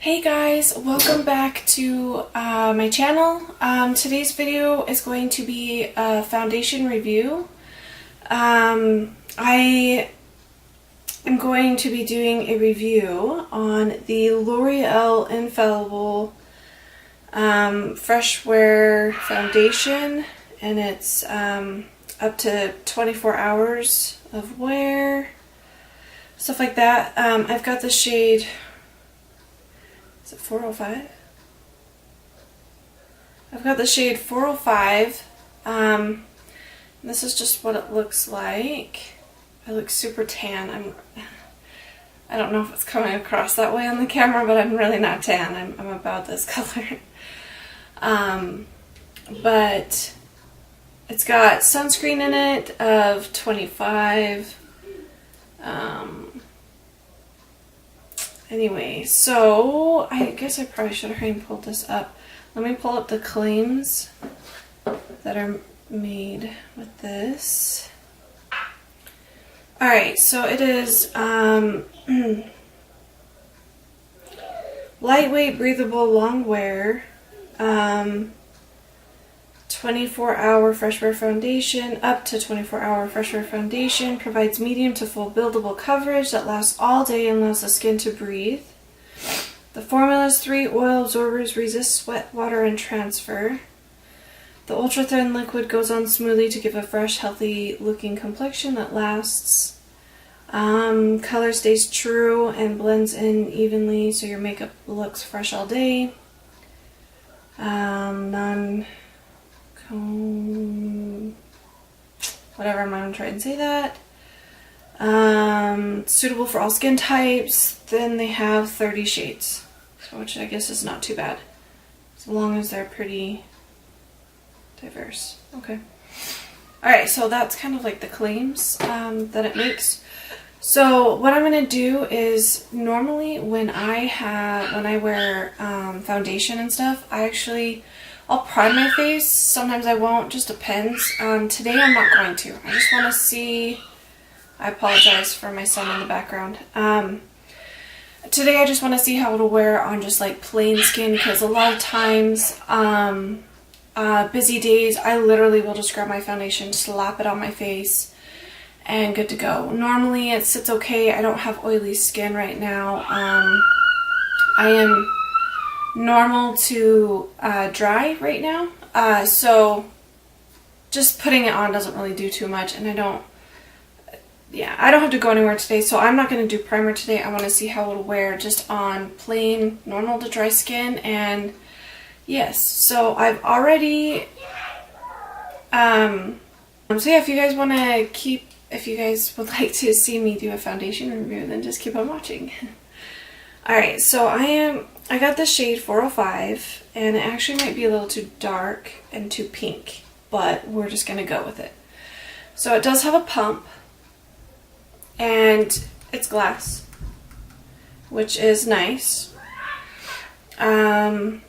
Hey guys, welcome back to my channel. Today's video is going to be a foundation review. I am going to be doing a review on the Loreal Infallible Fresh Wear Foundation, and it's up to 24 hours of wear, stuff like that. I've got the shade, is it 405? I've got the shade 405. This is just what it looks like. I look super tan. I don't know if it's coming across that way on the camera, but I'm really not tan. I'm about this color. But it's got sunscreen in it of 25. Anyway, so I guess I probably should have pulled this up. Let me pull up the claims that are made with this. Alright, so it is lightweight, breathable, long wear, 24-hour fresh wear foundation, up to 24-hour fresh wear foundation, provides medium to full buildable coverage that lasts all day and allows the skin to breathe. The formula's 3 oil absorbers, resist sweat, water, and transfer. The ultra thin liquid goes on smoothly to give a fresh, healthy looking complexion that lasts. Color stays true and blends in evenly so your makeup looks fresh all day. Whatever, I'm not going to try and say that. Suitable for all skin types. Then they have 30 shades, which I guess is not too bad, as long as they're pretty diverse. Okay. Alright, so that's kind of like the claims that it makes. So what I'm going to do is, normally when I wear foundation and stuff, I'll prime my face. Sometimes I won't, just depends. Today I'm not going to. I just want to see, I apologize for my son in the background. Today I just want to see how it'll wear on just like plain skin, because a lot of times, busy days, I literally will just grab my foundation, slap it on my face, and good to go. Normally it sits okay. I don't have oily skin right now. I am normal to dry right now, so just putting it on doesn't really do too much, and I don't have to go anywhere today, so I'm not going to do primer today. I want to see how it'll wear just on plain, normal to dry skin. And yes, so I've already so yeah, if you guys would like to see me do a foundation review, then just keep on watching. Alright, so I got the shade 405, and it actually might be a little too dark and too pink, but we're just going to go with it. So it does have a pump, and it's glass, which is nice. And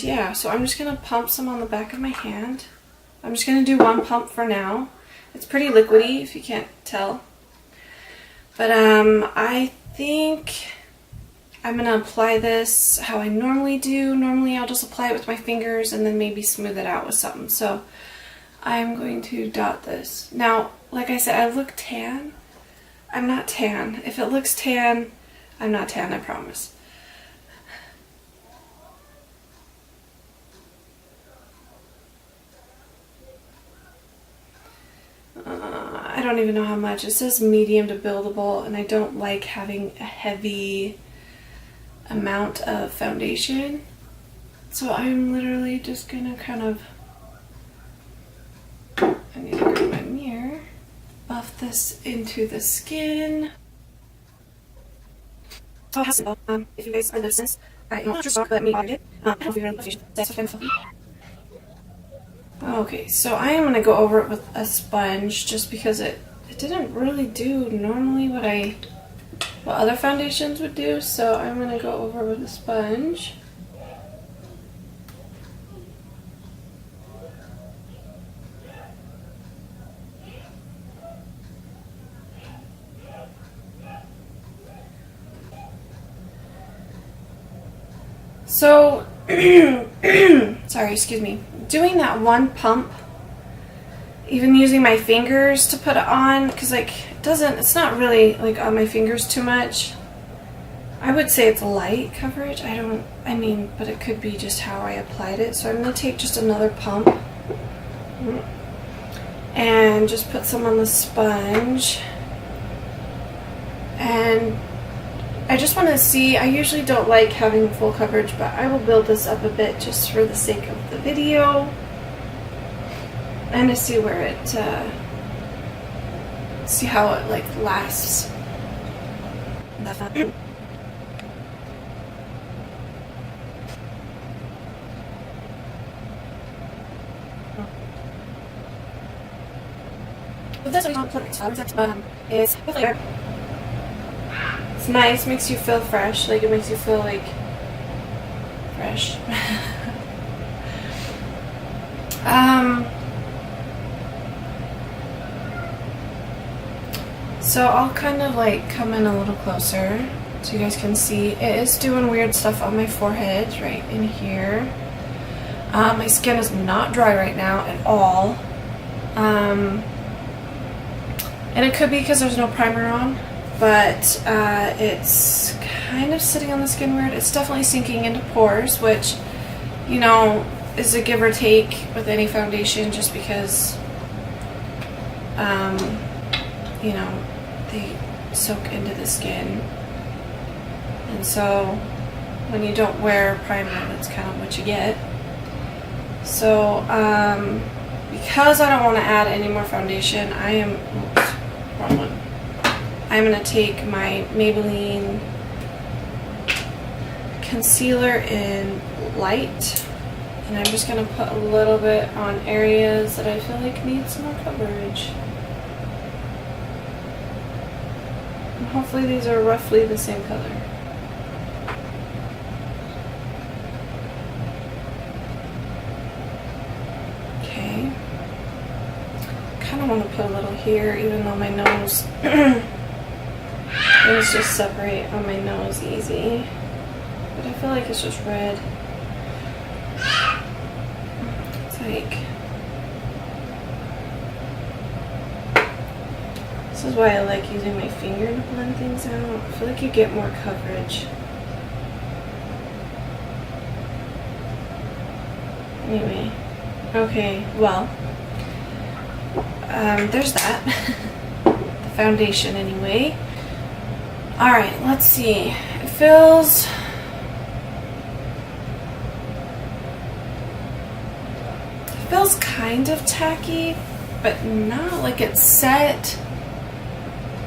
yeah, so I'm just going to pump some on the back of my hand. I'm just going to do one pump for now. It's pretty liquidy, if you can't tell. But I think I'm going to apply this how I normally do. Normally I'll just apply it with my fingers and then maybe smooth it out with something. So I'm going to dot this. Now, like I said, I look tan. I'm not tan. If it looks tan, I'm not tan, I promise. I don't even know how much. It says medium to buildable, and I don't like having a heavy amount of foundation. So I'm literally just gonna kind of, I need to grab my mirror, buff this into the skin. If you guys are listeners, I don't just talk about me, I don't feel that's okay, so I am going to go over it with a sponge, just because it didn't really do normally what other foundations would do, so I'm going to go over with a sponge. So, sorry, excuse me. Doing that one pump, even using my fingers to put it on, because like it's not really like on my fingers too much. I would say it's light coverage. But it could be just how I applied it. So I'm going to take just another pump and just put some on the sponge. And I just want to see, I usually don't like having full coverage, but I will build this up a bit just for the sake of the video. And to see where it, see how it like lasts. But this is it's nice, makes you feel fresh, like it makes you feel like fresh. So I'll kind of like come in a little closer so you guys can see. It is doing weird stuff on my forehead right in here. My skin is not dry right now at all. And it could be because there's no primer on, but it's kind of sitting on the skin weird. It's definitely sinking into pores, which, you know, is a give or take with any foundation, just because, you know, they soak into the skin. And so when you don't wear primer, that's kind of what you get. So because I don't want to add any more foundation, I'm going to take my Maybelline concealer in light, and I'm just going to put a little bit on areas that I feel like need some more coverage. And hopefully these are roughly the same color. Okay. Kind of want to put a little here, even though my nose things just separate on my nose easy, but I feel like it's just red. It's like, this is why I like using my finger to blend things out. I feel like you get more coverage. Anyway, okay, well, there's that. The foundation anyway. Alright, let's see. It feels kind of tacky, but not like it's set,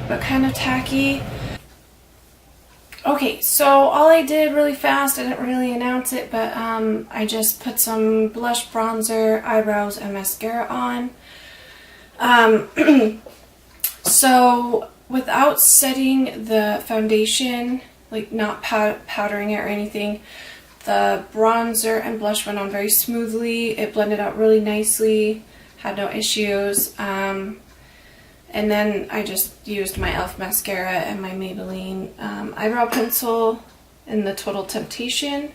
but kind of tacky. Okay, so all I did really fast, I didn't really announce it, but I just put some blush, bronzer, eyebrows, and mascara on. So without setting the foundation, like not powdering it or anything, the bronzer and blush went on very smoothly. It blended out really nicely, had no issues. And then I just used my e.l.f. mascara and my Maybelline eyebrow pencil in the Total Temptation.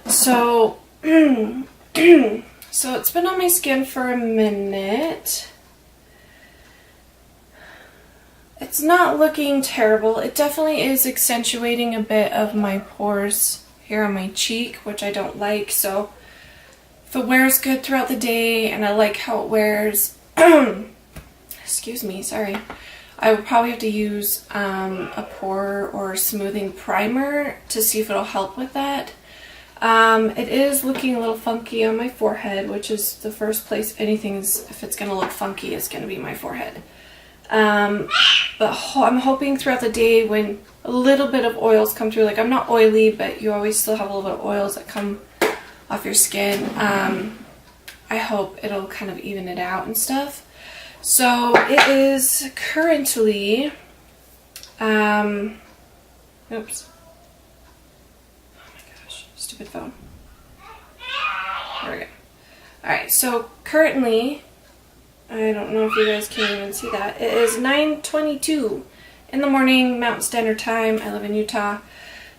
So it's been on my skin for a minute. It's not looking terrible. It definitely is accentuating a bit of my pores here on my cheek, which I don't like. So if it wears good throughout the day and I like how it wears, excuse me, sorry, I would probably have to use a pore or smoothing primer to see if it'll help with that. It is looking a little funky on my forehead, which is the first place if it's going to look funky, it's going to be my forehead. But I'm hoping throughout the day when a little bit of oils come through, like I'm not oily, but you always still have a little bit of oils that come off your skin. I hope it'll kind of even it out and stuff. So it is currently, oops. Oh my gosh, stupid phone. There we go. Alright, so currently, I don't know if you guys can even see that. It is 9:22 in the morning, Mountain Standard Time. I live in Utah.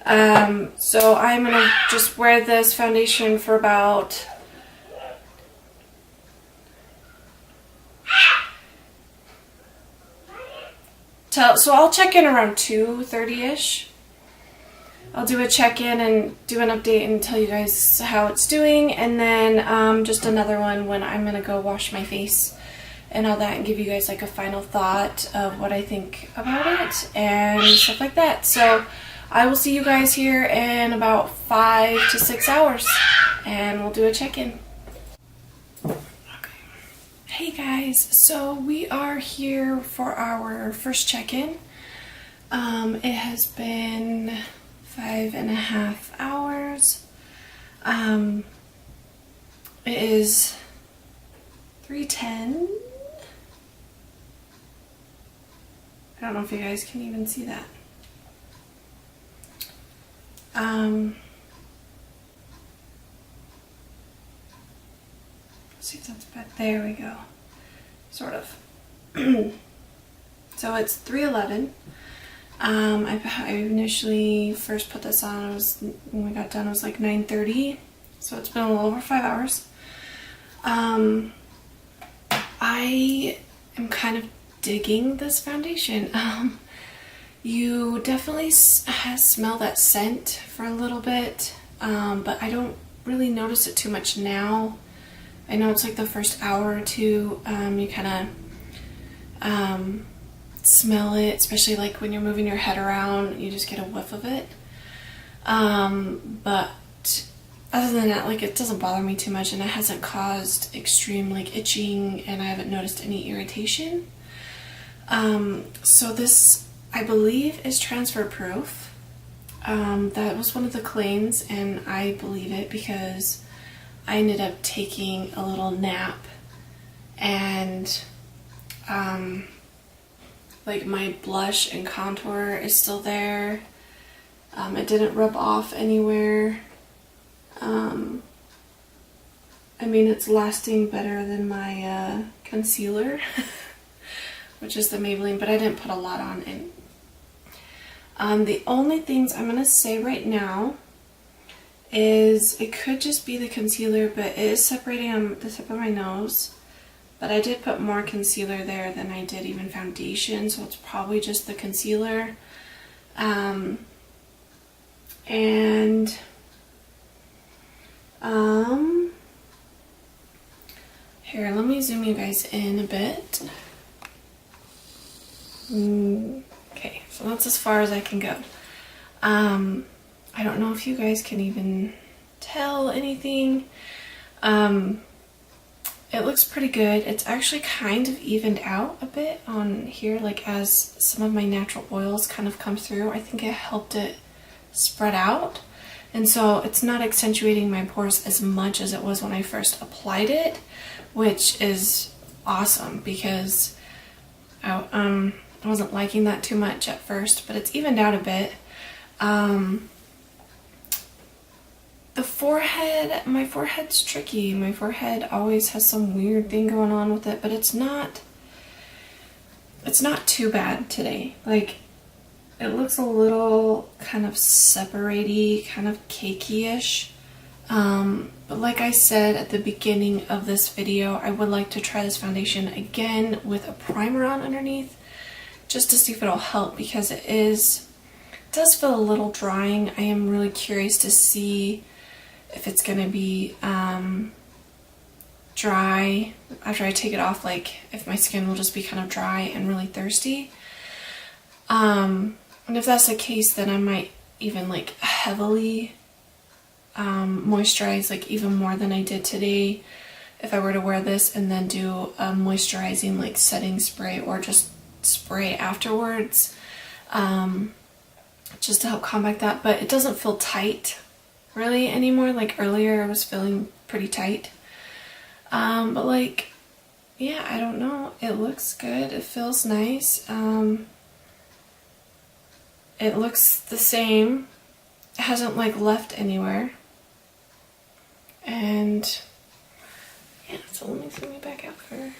So I'm gonna just wear this foundation for about so I'll check in around 2:30ish. I'll do a check-in and do an update and tell you guys how it's doing, and then just another one when I'm gonna go wash my face and all that and give you guys like a final thought of what I think about it and stuff like that. So I will see you guys here in about 5 to 6 hours and we'll do a check-in. Okay. Hey guys, so we are here for our first check-in. It has been 5.5 hours. It is 3:10. I don't know if you guys can even see that. Let's see if that's bad. There we go. Sort of. So it's 3:11. I initially first put this on, when we got done, it was like 9:30. So it's been a little over 5 hours. I am kind of digging this foundation. You definitely smell that scent for a little bit, but I don't really notice it too much now. I know it's like the first hour or two, you kind of smell it, especially like when you're moving your head around, you just get a whiff of it. But other than that, like, it doesn't bother me too much, and it hasn't caused extreme like itching, and I haven't noticed any irritation. So this, I believe, is transfer proof. That was one of the claims, and I believe it because I ended up taking a little nap, and like my blush and contour is still there. It didn't rub off anywhere. I mean, it's lasting better than my concealer, which is the Maybelline, but I didn't put a lot on it. The only things I'm gonna say right now is it could just be the concealer, but it is separating on the tip of my nose. But I did put more concealer there than I did even foundation, so it's probably just the concealer. Here, let me zoom you guys in a bit. Okay, so that's as far as I can go. I don't know if you guys can even tell anything. It looks pretty good. It's actually kind of evened out a bit on here, like as some of my natural oils kind of come through. I think it helped it spread out. And so it's not accentuating my pores as much as it was when I first applied it, which is awesome because I wasn't liking that too much at first, but it's evened out a bit. The forehead, my forehead's tricky. My forehead always has some weird thing going on with it, but it's not too bad today. Like, it looks a little kind of separate-y, kind of cakey-ish. But like I said at the beginning of this video, I would like to try this foundation again with a primer on underneath, just to see if it'll help, because it does feel a little drying. I am really curious to see if it's gonna be dry after I take it off, like if my skin will just be kind of dry and really thirsty. And if that's the case, then I might even like heavily moisturize, like even more than I did today, if I were to wear this and then do a moisturizing like setting spray or just spray afterwards, just to help combat that. But it doesn't feel tight really anymore. Like earlier I was feeling pretty tight, but like, yeah, I don't know, it looks good, it feels nice. It looks the same, it hasn't like left anywhere, and yeah, so let me zoom it back out for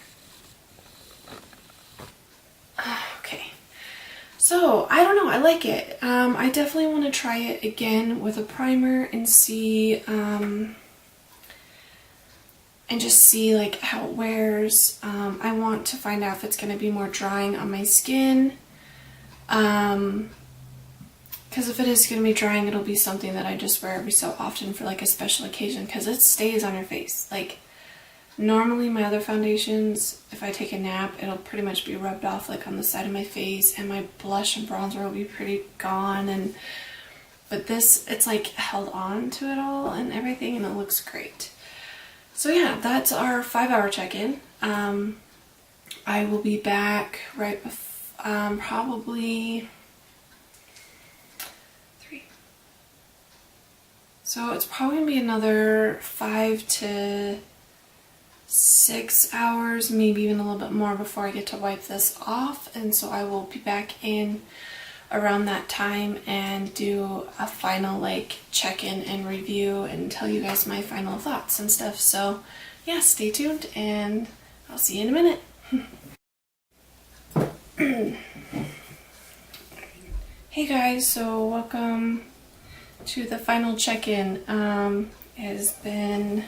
okay. So, I don't know, I like it. I definitely want to try it again with a primer and see, and just see like how it wears. I want to find out if it's going to be more drying on my skin. Because if it is going to be drying, it'll be something that I just wear every so often for like a special occasion, because it stays on your face. Like, normally my other foundations, if I take a nap, it'll pretty much be rubbed off like on the side of my face, and my blush and bronzer will be pretty gone, but this, it's like held on to it all and everything, and it looks great. So yeah, that's our 5-hour check-in. I will be back right before, probably 3. So it's probably gonna be another 5 to 6 hours, maybe even a little bit more before I get to wipe this off, and so I will be back in around that time and do a final like check-in and review and tell you guys my final thoughts and stuff. So yeah, stay tuned and I'll see you in a minute. Hey guys, so welcome to the final check-in. It has been,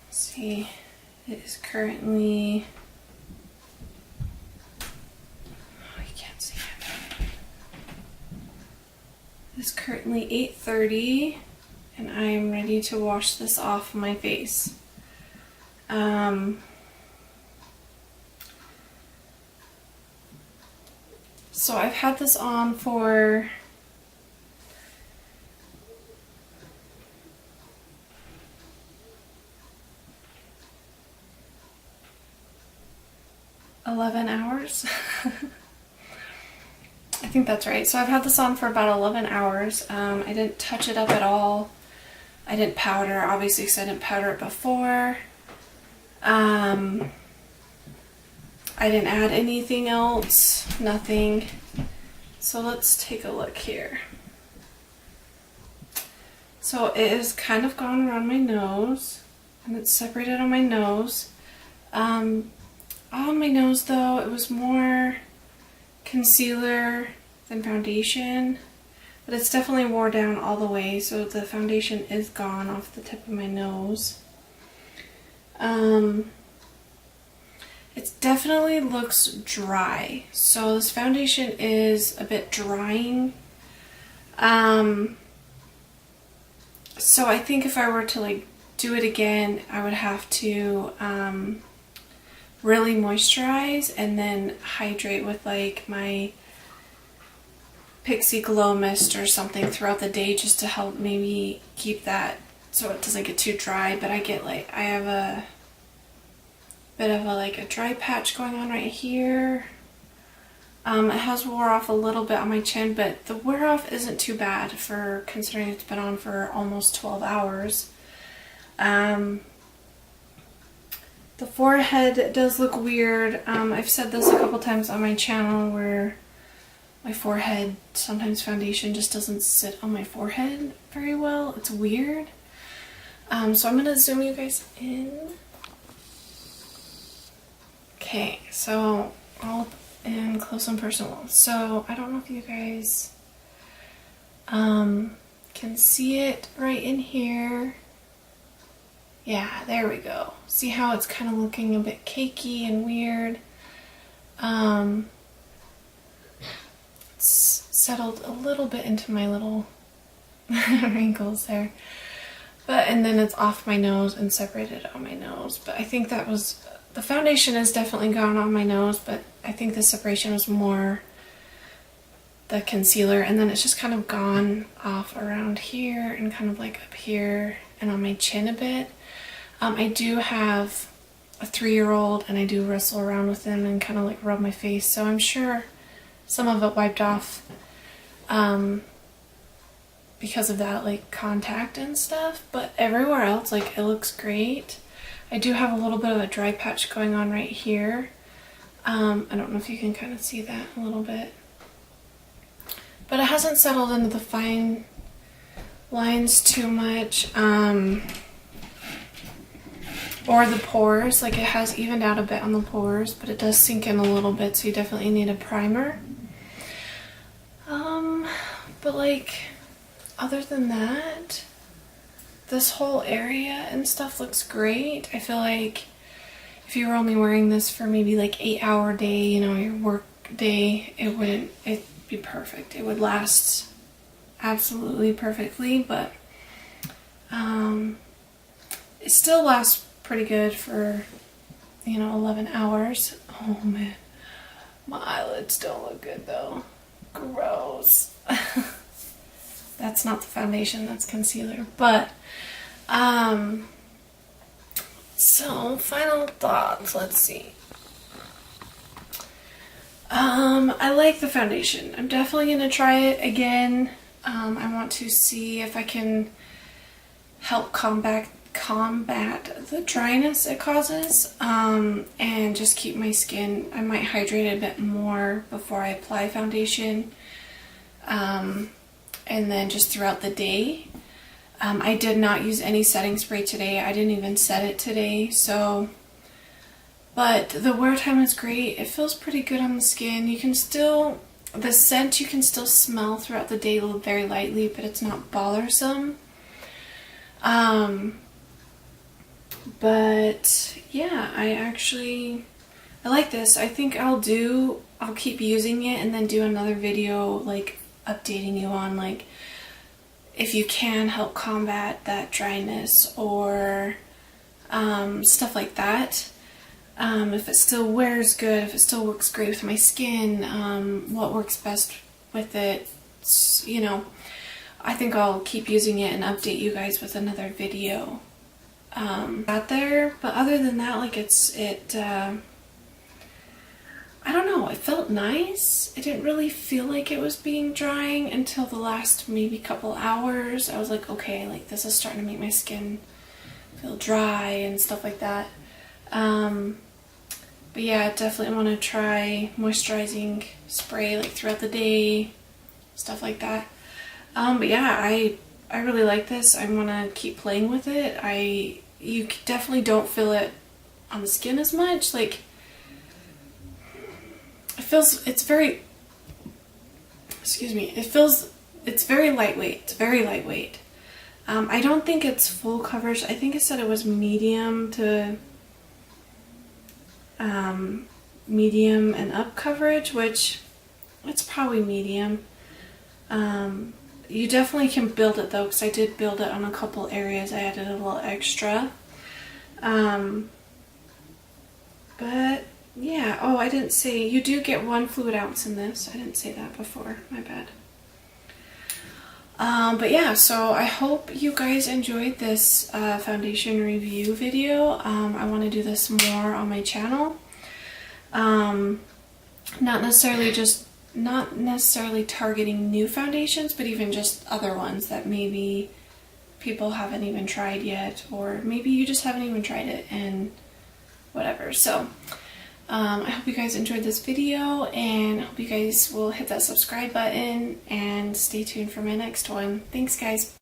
let's see, it is currently, it's currently 8:30 and I am ready to wash this off my face. So I've had this on for $11 hours. I think that's right. So I've had this on for about 11 hours. I didn't touch it up at all. I didn't powder, obviously, because I didn't powder it before. I didn't add anything else, nothing. So let's take a look here. So it is kind of gone around my nose, and it's separated on my nose. On my nose though, it was more concealer than foundation, but it's definitely wore down all the way, so the foundation is gone off the tip of my nose. It definitely looks dry, so this foundation is a bit drying. So I think if I were to like do it again, I would have to really moisturize and then hydrate with like my Pixie Glow Mist or something throughout the day, just to help maybe keep that so it doesn't get too dry. But I have a bit of a dry patch going on right here. It has wore off a little bit on my chin, but the wear off isn't too bad for considering it's been on for almost 12 hours. The forehead does look weird. I've said this a couple times on my channel where my forehead, sometimes foundation just doesn't sit on my forehead very well. It's weird. So I'm going to zoom you guys in. Okay, so all in close and personal. So I don't know if you guys can see it right in here. Yeah, there we go. See how it's kind of looking a bit cakey and weird? It's settled a little bit into my little wrinkles there. And then it's off my nose and separated on my nose. But I think that was, the foundation has definitely gone on my nose, but I think the separation was more the concealer. And then it's just kind of gone off around here and kind of like up here and on my chin a bit. I do have a 3-year-old and I do wrestle around with him and kind of like rub my face, so I'm sure some of it wiped off because of that like contact and stuff, but everywhere else like it looks great. I do have a little bit of a dry patch going on right here. I don't know if you can kind of see that a little bit, but it hasn't settled into the fine lines too much. or the pores. Like, it has evened out a bit on the pores, but it does sink in a little bit, so you definitely need a primer. But like, other than that, this whole area and stuff looks great. I feel like if you were only wearing this for maybe like 8-hour day, you know, your work day, it'd be perfect. It would last absolutely perfectly, but it still lasts pretty good for, you know, 11 hours. Oh man, my eyelids don't look good though. Gross. That's not the foundation, that's concealer. But so final thoughts, let's see. I like the foundation. I'm definitely going to try it again. I want to see if I can help combat the dryness it causes, and just keep my skin. I might hydrate it a bit more before I apply foundation, and then just throughout the day. I did not use any setting spray today. I didn't even set it today, so... But the wear time is great. It feels pretty good on the skin. You can still... The scent you can still smell throughout the day very lightly, but it's not bothersome. But yeah, I like this. I think I'll keep using it and then do another video like updating you on like if you can help combat that dryness or stuff like that. If it still wears good, if it still works great with my skin, what works best with it, you know, I think I'll keep using it and update you guys with another video out there. But other than that, like I don't know, it felt nice. It didn't really feel like it was being drying until the last maybe couple hours. I was like, okay, like this is starting to make my skin feel dry and stuff like that. But yeah, I definitely want to try moisturizing spray like throughout the day, stuff like that. But yeah, I really like this. I want to keep playing with it. You definitely don't feel it on the skin as much. Like, it's very lightweight. It's very lightweight. I don't think it's full coverage. I think it said it was medium and up coverage, which it's probably medium. You definitely can build it though, because I did build it on a couple areas. I added a little extra. But yeah, oh, I didn't say, you do get 1 fluid ounce in this. I didn't say that before, my bad. But yeah, so I hope you guys enjoyed this foundation review video. I want to do this more on my channel. Not necessarily targeting new foundations, but even just other ones that maybe people haven't even tried yet, or maybe you just haven't even tried it and whatever. So I hope you guys enjoyed this video, and I hope you guys will hit that subscribe button and stay tuned for my next one. Thanks guys.